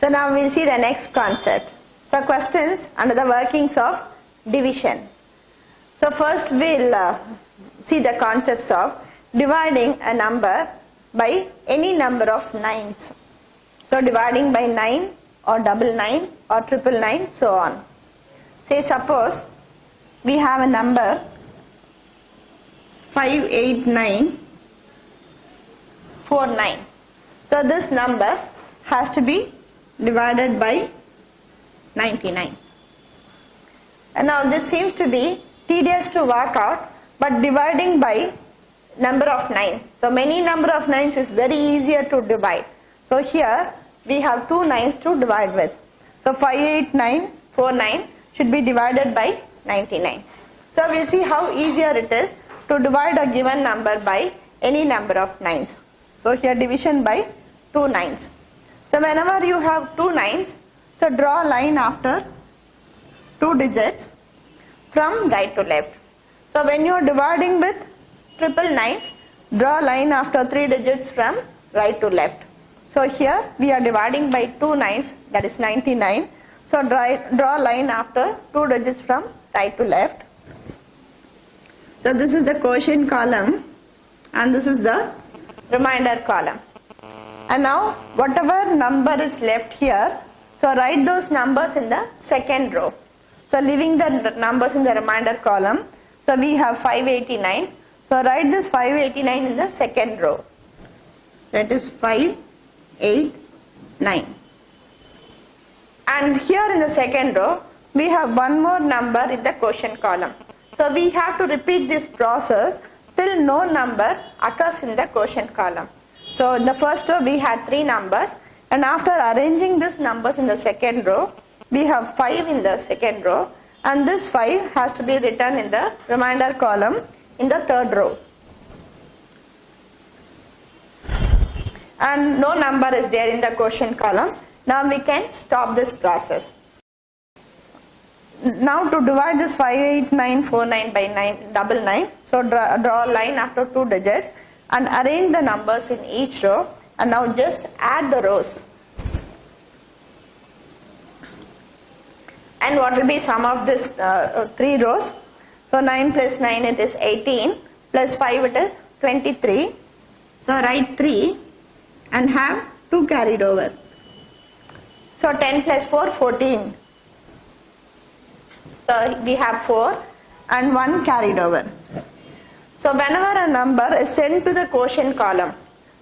So now we'll see the next concept. So questions under the workings of division. So first we'll see the concepts of dividing a number by any number of nines. So dividing by 9 or double 9 or triple 9, so on. Say suppose we have a number 58949. So this number has to be divided by 99. And now this seems to be tedious to work out, but dividing by number of 9. So many number of 9s is very easier to divide. So here we have 2 9s to divide with. So 58949 should be divided by 99. So we'll see how easier it is to divide a given number by any number of 9s. So here division by 2 9s. So whenever you have 2 9s, so draw a line after 2 digits from right to left. So when you are dividing with triple 9s, draw a line after 3 digits from right to left. So here we are dividing by 2 9s, that is 99. So draw a line after 2 digits from right to left. So this is the quotient column and this is the remainder column. And now whatever number is left here, so write those numbers in the second row. So leaving the numbers in the remainder column, so we have 589. So write this 589 in the second row. So it is 589. And here in the second row, we have one more number in the quotient column. So we have to repeat this process till no number occurs in the quotient column. So in the first row we had 3 numbers, and after arranging these numbers in the second row, we have 5 in the second row, and this 5 has to be written in the remainder column in the third row. And no number is there in the quotient column. Now we can stop this process. Now to divide this 58949 by 999, so draw a line after 2 digits and arrange the numbers in each row, and now just add the rows. And what will be sum of this 3 rows? So 9 plus 9 it is 18, plus 5 it is 23. So write 3 and have 2 carried over. So 10 plus 4, 14. So we have 4 and 1 carried over. So whenever a number is sent to the quotient column,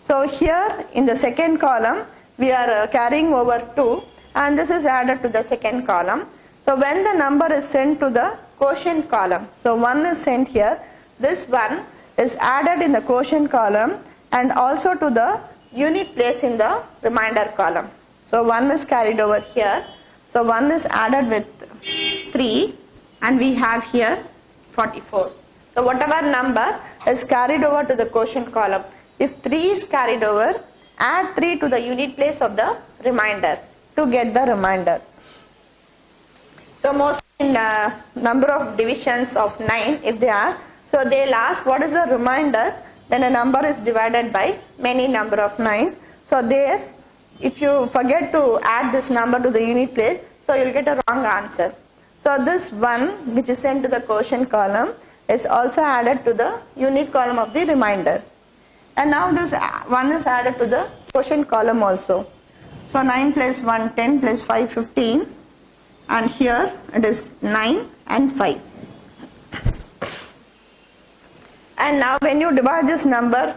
so here in the second column we are carrying over 2 and this is added to the second column. So when the number is sent to the quotient column, so 1 is sent here, this 1 is added in the quotient column and also to the unit place in the remainder column. So 1 is carried over here, so 1 is added with 3 and we have here 44. So whatever number is carried over to the quotient column, if 3 is carried over, add 3 to the unit place of the remainder to get the remainder. So most in number of divisions of 9, if they are, so they'll ask what is the remainder when a number is divided by many number of 9. So there, if you forget to add this number to the unit place, so you'll get a wrong answer. So this 1 which is sent to the quotient column is also added to the unit column of the remainder. And now this 1 is added to the quotient column also. So 9 plus 1, 10 plus 5, 15. And here it is 9 and 5. And now when you divide this number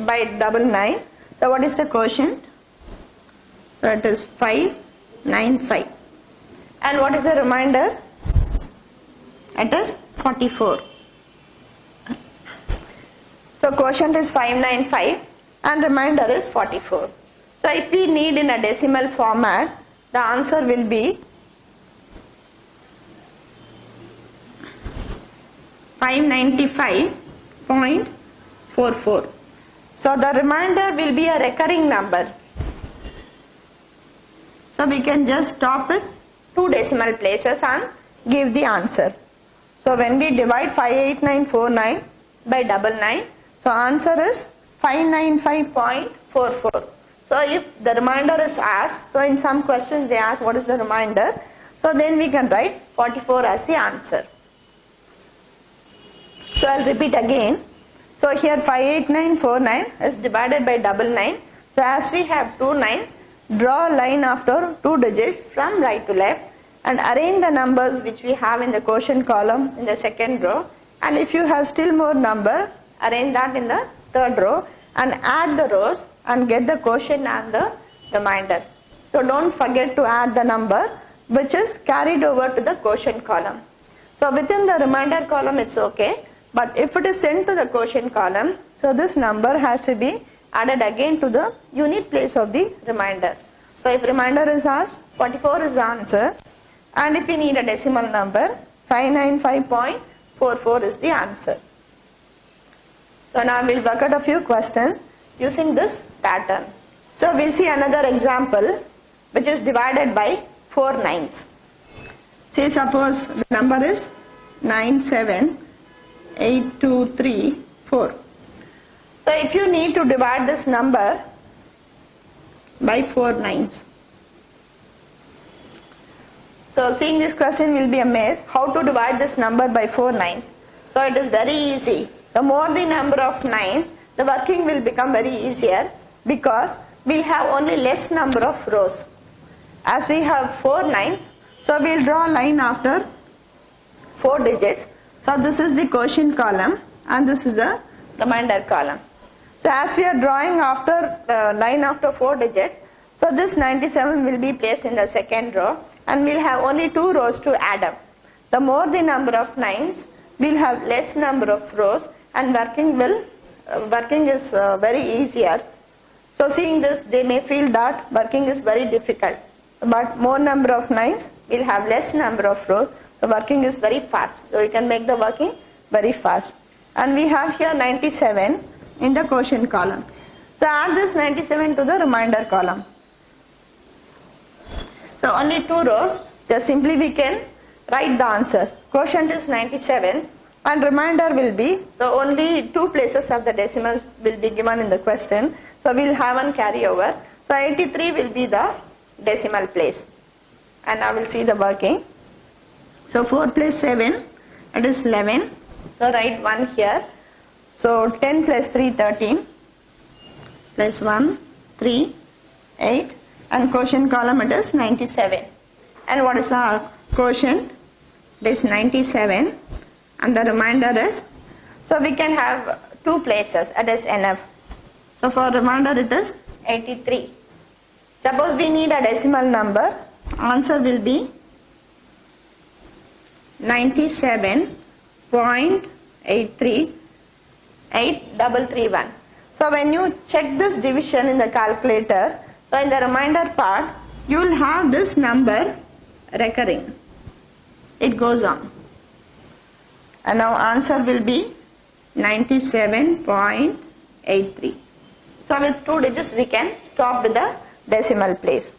by double 9, so what is the quotient? So it is 595. And what is the remainder? It is 44. So quotient is 595 and remainder is 44. So if we need in a decimal format, the answer will be 595.44. So the remainder will be a recurring number. So we can just stop with 2 decimal places and give the answer. So when we divide 58949 by 99, so answer is 595.44. So if the remainder is asked, so in some questions they ask what is the remainder, so then we can write 44 as the answer. So I'll repeat again. So here 58949 is divided by 99. So as we have two nines, draw a line after two digits from right to left and arrange the numbers which we have in the quotient column in the second row, and if you have still more number, arrange that in the third row and add the rows and get the quotient and the remainder. So don't forget to add the number which is carried over to the quotient column. So within the remainder column it's okay, but if it is sent to the quotient column, so this number has to be added again to the unit place of the remainder. So if remainder is asked, 44 is the answer, and if you need a decimal number, 595.44 is the answer. So now we'll work out a few questions using this pattern. So we'll see another example which is divided by 4 nines. Say suppose the number is 97823 So if you need to divide this number by 4 nines. So seeing this question will be amazed how to divide this number by 4 nines. So it is very easy. The more the number of nines, the working will become very easier because we'll have only less number of rows. As we have 4 nines, so we'll draw a line after 4 digits. So this is the quotient column and this is the remainder column. So as we are drawing after line after 4 digits, so this 97 will be placed in the second row and we'll have only 2 rows to add up. The more the number of nines, we'll have less number of rows and working is very easier. So seeing this, they may feel that working is very difficult, but more number of nines, we'll have less number of rows, so working is very fast. So you can make the working very fast. And we have here 97 in the quotient column. So add this 97 to the remainder column. So only 2 rows, just simply we can write the answer. Quotient is 97 and remainder will be, so only 2 places of the decimals will be given in the question. So we will have one carryover. So 83 will be the decimal place. And now we will see the working. So 4 plus 7, it is 11. So write 1 here. So 10 plus 3, 13. Plus 1, 3, 8. And quotient column it is 97. And what is our quotient? It is 97. And the remainder is, so we can have 2 places, it is enough. So for remainder it is 83. Suppose we need a decimal number, answer will be 97.838331. So when you check this division in the calculator, so in the remainder part, you will have this number recurring. It goes on. And now answer will be 97.83. So with 2 digits we can stop with the decimal place.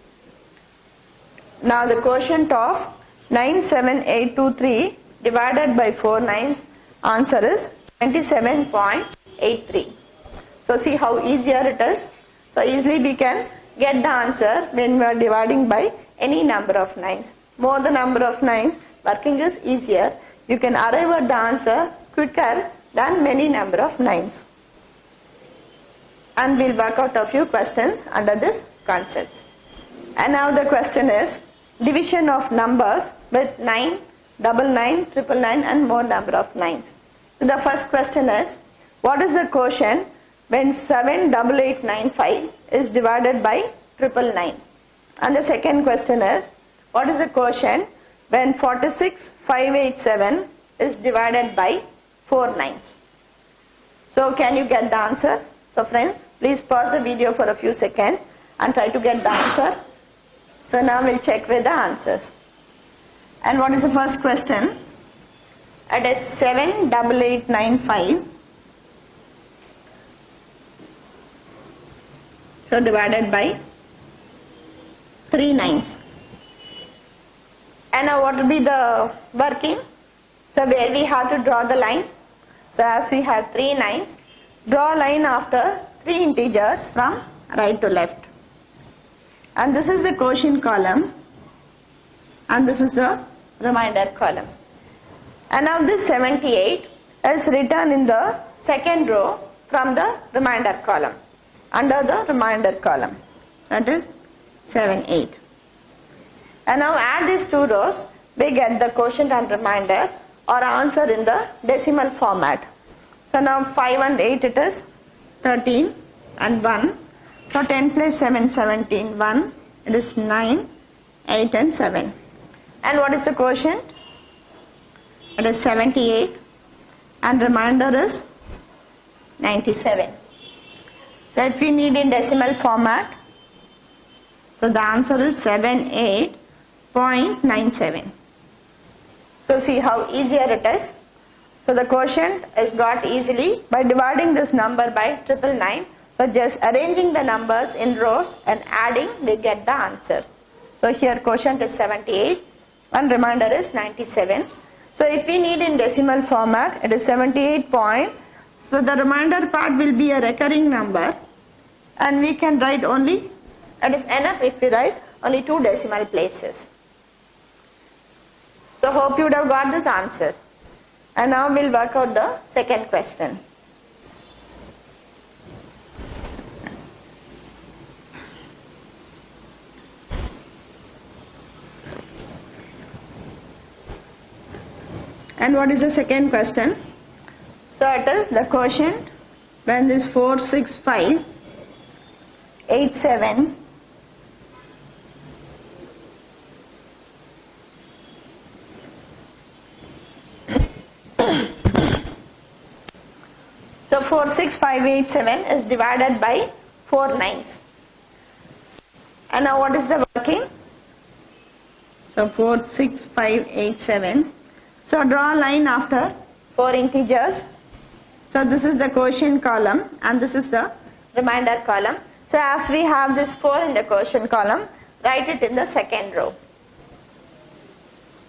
Now the quotient of 97823 divided by 4 nines, answer is 97.83. So see how easier it is. So easily we can get the answer when we are dividing by any number of nines. More the number of nines, working is easier. You can arrive at the answer quicker than many number of nines. And we'll work out a few questions under this concepts. And now the question is division of numbers with 9, 99, 999 and more number of nines. So the first question is, what is the quotient when 78895 is divided by 999? And the second question is, what is the quotient when 46587 is divided by 4 nines? So can you get the answer? So friends, please pause the video for a few seconds and try to get the answer. So now we'll check with the answers. And what is the first question? It is 78895. So divided by 3 nines. And now what will be the working? So where we have to draw the line. So as we have 3 nines, draw a line after 3 integers from right to left. and this is the quotient column, and this is the remainder column. And now this 78 is written in the second row from the remainder column, under the remainder column, that is 7, 8. And now add these two rows, we get the quotient and remainder or answer in the decimal format. So now 5 and 8 it is 13 and 1. So 10 plus 7, 17, 1, it is 9, 8 and 7. And what is the quotient? It is 78 and remainder is 97. So if we need in decimal format, so the answer is 78.97. So see how easier it is. So the quotient is got easily by dividing this number by 999. So just arranging the numbers in rows and adding, we get the answer. So here quotient is 78 and remainder is 97. So if we need in decimal format, it is 78 point. So the remainder part will be a recurring number, and we can write only, that is enough if we write only 2 decimal places. So hope you would have got this answer. And now we'll work out the second question. And what is the second question? So it is the quotient when this 4, 6, 5, 8, 7, so 4, 6, 5, 8, 7 is divided by 4 nines. And now what is the working? So 4, 6, 5, 8, 7. So draw a line after 4 integers. So this is the quotient column and this is the remainder column. So as we have this 4 in the quotient column, write it in the second row.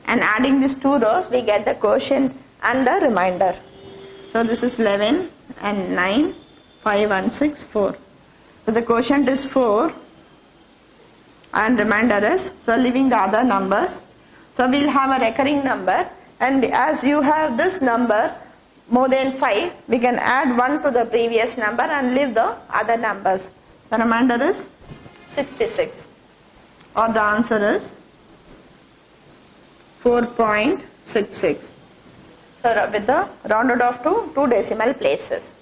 And adding these 2 rows, we get the quotient and the remainder. So this is 11 and 9, 5 and 6, 4. So the quotient is 4 and remainder is, so leaving the other numbers. So we'll have a recurring number, and as you have this number more than 5, we can add 1 to the previous number and leave the other numbers. The remainder is 66, or the answer is 4.66. So with the rounded off to 2 decimal places.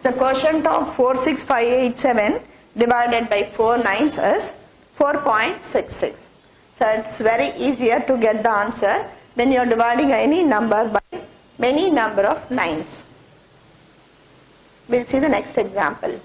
So quotient of 46587 divided by 4 nines is 4.66. So it's very easier to get the answer when you are dividing any number by many number of nines. We'll see the next example.